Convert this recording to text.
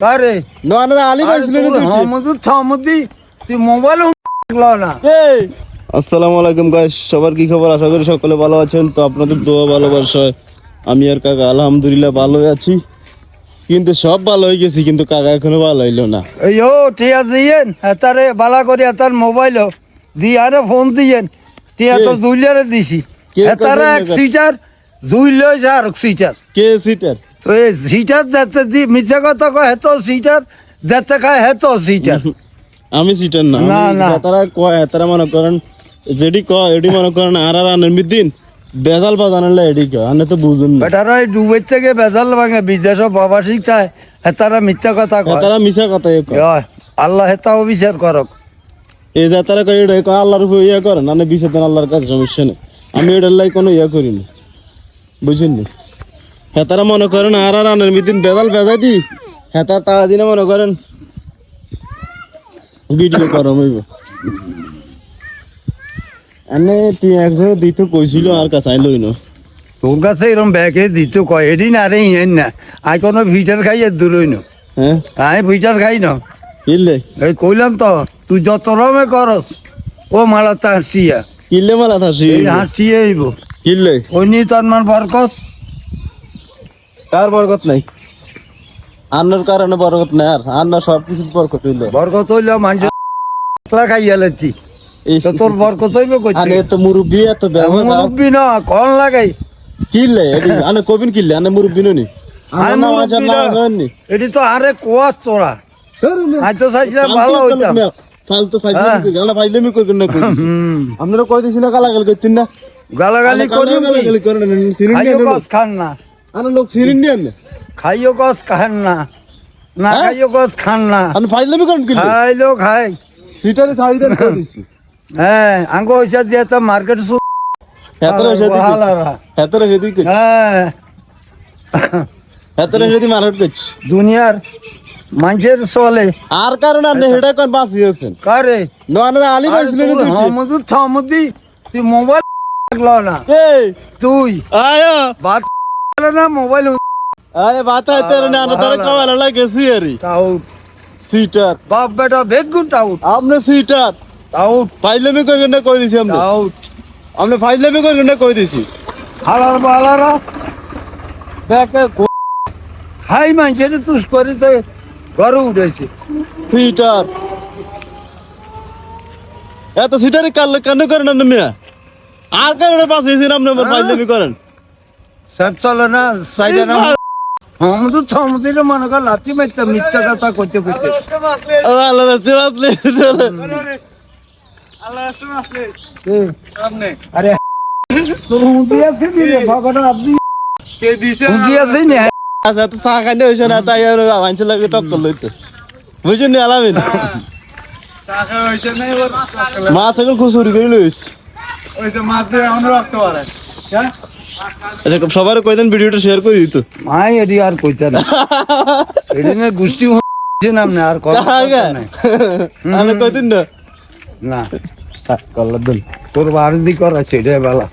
আরে নোয়ানের আলী ভাই ছিলেন তুই মোবাইল না। আসসালামু আলাইকুম গাইস, সবার কি খবর? আশা করি সকলে ভালো আছেন। তো আপনাদের দোয়া ভালোবাসায় আমি আর কাকা আলহামদুলিল্লাহ ভালোই আছি, কিন্তু সব ভালো হয়ে গেছি, কিন্তু কাকা এখনো ভালো হইলো না। এই ও টিয়া দিয়েন এতারে বালা করে এতার মোবাইল দি আরে ফোন দিয়েন টিয়া তো জুইলারে দিছি এতারে এক সিটার জুইল আর সিটার কে সিটার? তো এই সিটার যাতে দি মিছা কথা কয় হেত সিটার যাতে খায় হেত সিটার। আমি সিটার না, না না তারা কয়, তারা মনে করেন যেডি কয় এডি মনে করেন আর আনের মিদিন বেজাল বাজানালে এডি কয়, আনে তো বুঝুন না। বেটারা ডুবের থেকে বেজাল ভাঙে বিদেশ বাবা শিখায় হেতারা মিথ্যা কথা কয়, তারা মিছা কথা কয়। আল্লাহ হেতাও বিচার করক। এই যে তারা কয় এটা কয় আল্লাহর উপর ইয়া করেন, আনে বিচার দেন আল্লাহর কাছে, সমস্যা নেই। আমি এটার লাই কোনো ইয়া করিনি, বুঝছেন নি? হ্যাঁ তারা মনে করেন আর আনের মিদিন বেজাল বেজাই দি হ্যাঁ তা দিনে মনে করেন ভিডিও করো হইব। এনে তুই একজন দিতে কইছিল আর কাছে আইলই না, তোর কাছে এরকম ব্যাগে দিত কয় এদিন আরে ইয়েন না আই কোনো ভিটার খাই এর দূরই না। হ্যাঁ আমি ভিটার খাই না, কিনলে এই কইলাম তো তুই যত রমে করস ও মালা তা হাসিয়া কিনলে মালা থাসি এই হাসিয়ে আইব কিনলে ওই নি তোর মান বরকত কার বরকত নাই, আন্নার কারণে বরকত নাই, আর আন্না সব কিছু বরকত হইলো। বরকত হইল মানুষ খাইয়া লেছি তো তোর বরকত হইবে কইতে আনে তো মুরব্বি এত ব্যবহার মুরব্বি না কন লাগাই কিনলে এডি আনে কবিন কিনলে আনে মুরব্বি ননি আমি মুরব্বি না এটি তো আরে কোয়া তোরা আজ তো চাইছিলাম ভালো হইতাম ফালতু ফাইজলামি করবেন না কইছি। আপনারা কই দিছি না গালাগাল করতেন না, গালাগালি করি গালাগালি করেন না, সিরিন খাইও নিয়ে কস খান না আনে লোক সিরিন নিয়ে না, খাইও কস খান না না খাইও কস খান না আনে ফাইজলামি করেন কি খাইলো খাই সিটারে ছাড়ি দেন কই দিছি। হ্যাঁ আঙ্গো হইছা দিয়া তো মার্কেট হেতরে সেদি হেতরে সেদি কই হ্যাঁ হেতরে সেদি মারট কইছ দুনিয়ার মানুষের চলে আর কারণ আপনি হেডা কোন বাসি আছেন কারে নোয়ানের আলী ভাই ছিলেন থামদি তুই মোবাইল লাগলো না এই তুই আয়া বাত না মোবাইল আয় বাতা তেরে না তারে কওয়ালা লাগেছি আরে আউট সিটার বাপ বেটা বেগুন আউট আপনি সিটার আউট ফাইজলামি করবেন না কই দিছি আপনি, আউট আপনি ফাইজলামি করবেন না কই দিছি। হালার বালারা ব্যাকে খাই মানুষের তুস করে তো ঘরে উঠেছে সিটার এত সিটারে কান্না করেন না মিয়া, আর কারণে পাশে এসে আপনি আমার ফাইজলামি করেন সব চলে না সাইডে না আমাদের সমুদ্রের মনে কর লাথি মারতাম মিথ্যা কথা করতে করতে ও আল্লাহ রাস্তে বাসলে আরে তোর হুঁদি আছে নি রে ভগবান আপনি কে দিছে হুঁদি আছে নি আচ্ছা তো চা খাইতে হইছে না, তাই আর আনছে লাগে টক্কর লইতে, বুঝছেন নি আলামিন? মাছ এখন খুচুরি করে লইস। আচ্ছা সবার কইতেন ভিডিওটা শেয়ার করে দিত মাই এডি আর কইতে না এডি না গুষ্টি হচ্ছে নাম না আর কথা নাই আমি কইতেন না না কল্লা দেন তোর বাড়ি দি করা সেটাই বেলা